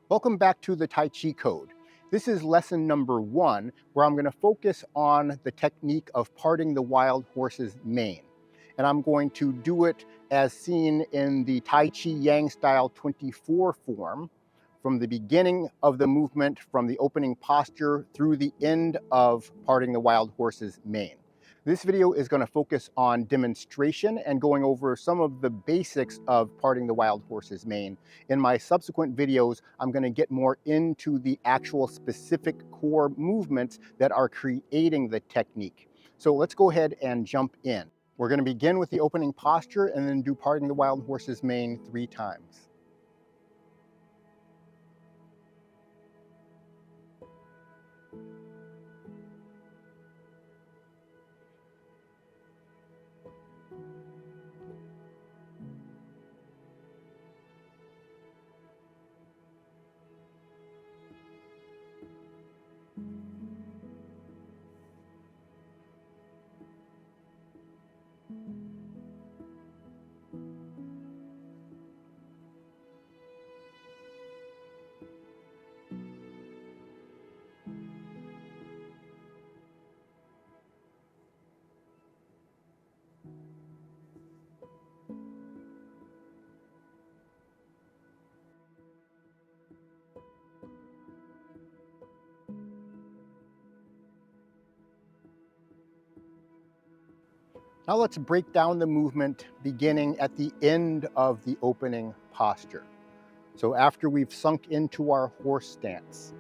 Welcome back to the Tai Chi Code. This is lesson number 1, where I'm going to focus on the technique of parting the wild horse's mane. And I'm going to do it as seen in the Tai Chi Yang style 24 form, from the beginning of the movement, from the opening posture through the end of parting the wild horse's mane. This video is going to focus on demonstration and going over some of the basics of parting the wild horse's mane. In my subsequent videos, I'm going to get more into the actual specific core movements that are creating the technique. So let's go ahead and jump in. We're going to begin with the opening posture and then do parting the wild horse's mane 3 times. Now let's break down the movement beginning at the end of the opening posture. So after we've sunk into our horse stance,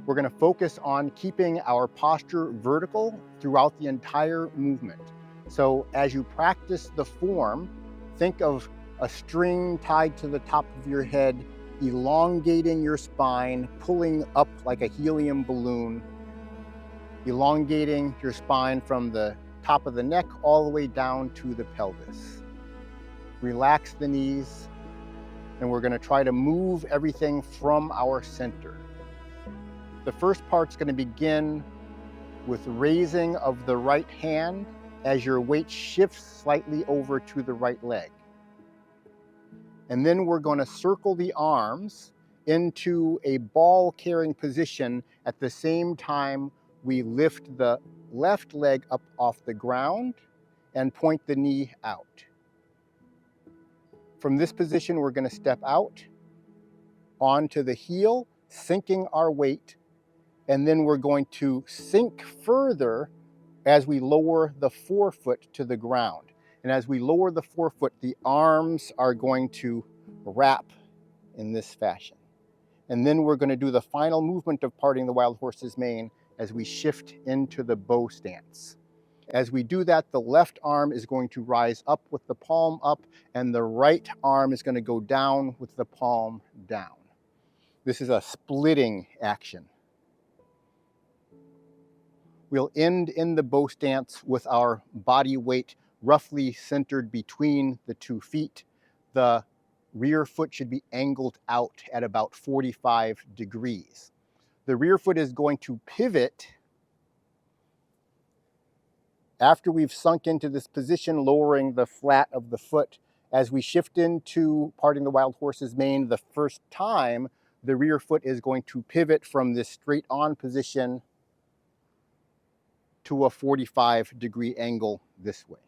we're going to focus on keeping our posture vertical throughout the entire movement. So as you practice the form, think of a string tied to the top of your head, elongating your spine, pulling up like a helium balloon, elongating your spine from the top of the neck all the way down to the pelvis. Relax the knees, and we're going to try to move everything from our center. The first part's going to begin with raising of the right hand as your weight shifts slightly over to the right leg. And then we're going to circle the arms into a ball carrying position at the same time we lift the left leg up off the ground and point the knee out. From this position, we're going to step out onto the heel, sinking our weight, and then we're going to sink further as we lower the forefoot to the ground. And as we lower the forefoot, the arms are going to wrap in this fashion. And then we're going to do the final movement of parting the wild horse's mane as we shift into the bow stance. As we do that, the left arm is going to rise up with the palm up, and the right arm is going to go down with the palm down. This is a splitting action. We'll end in the bow stance with our body weight roughly centered between the 2 feet. The rear foot should be angled out at about 45 degrees. The rear foot is going to pivot after we've sunk into this position, lowering the flat of the foot. As we shift into parting the wild horse's mane the first time, the rear foot is going to pivot from this straight on position to a 45-degree angle this way.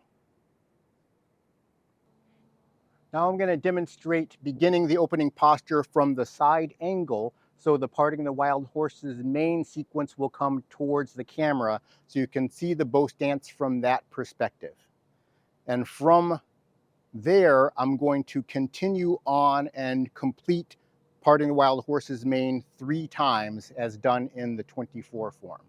Now I'm going to demonstrate beginning the opening posture from the side angle, so the parting the wild horse's mane sequence will come towards the camera so you can see the bow stance from that perspective. And from there, I'm going to continue on and complete parting the wild horse's mane 3 times as done in the 24 form.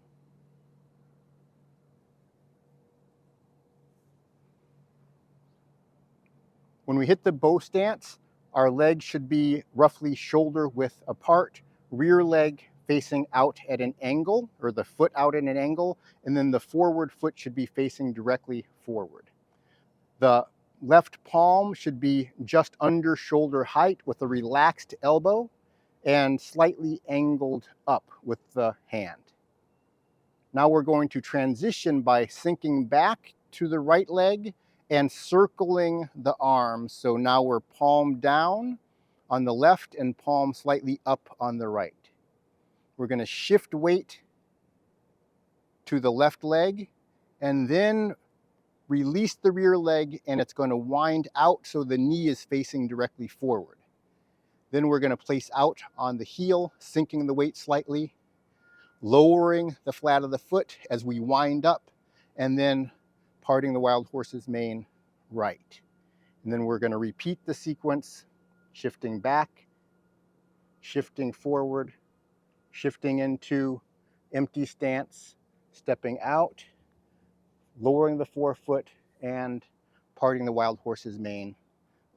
When we hit the bow stance, our legs should be roughly shoulder width apart, rear leg facing out at an angle, or the foot out at an angle, and then the forward foot should be facing directly forward. The left palm should be just under shoulder height with a relaxed elbow and slightly angled up with the hand. Now we're going to transition by sinking back to the right leg and circling the arms. So now we're palm down on the left and palm slightly up on the right. We're going to shift weight to the left leg and then release the rear leg, and it's going to wind out so the knee is facing directly forward. Then we're going to place out on the heel, sinking the weight slightly, lowering the flat of the foot as we wind up, and then parting the wild horse's mane right. And then we're going to repeat the sequence, shifting back, shifting forward, shifting into empty stance, stepping out, lowering the forefoot, and parting the wild horse's mane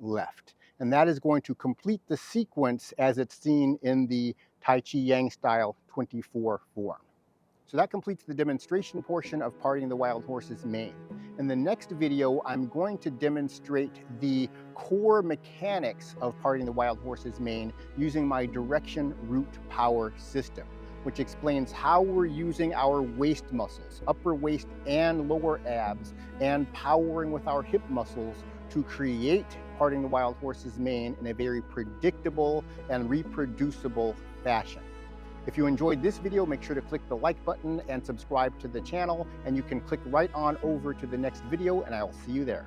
left. And that is going to complete the sequence as it's seen in the Tai Chi Yang style 24 form. So that completes the demonstration portion of parting the wild horse's mane. In the next video, I'm going to demonstrate the core mechanics of parting the wild horse's mane using my direction root power system, which explains how we're using our waist muscles, upper waist and lower abs, and powering with our hip muscles to create parting the wild horse's mane in a very predictable and reproducible fashion. If you enjoyed this video, make sure to click the like button and subscribe to the channel, and you can click right on over to the next video, and I'll see you there.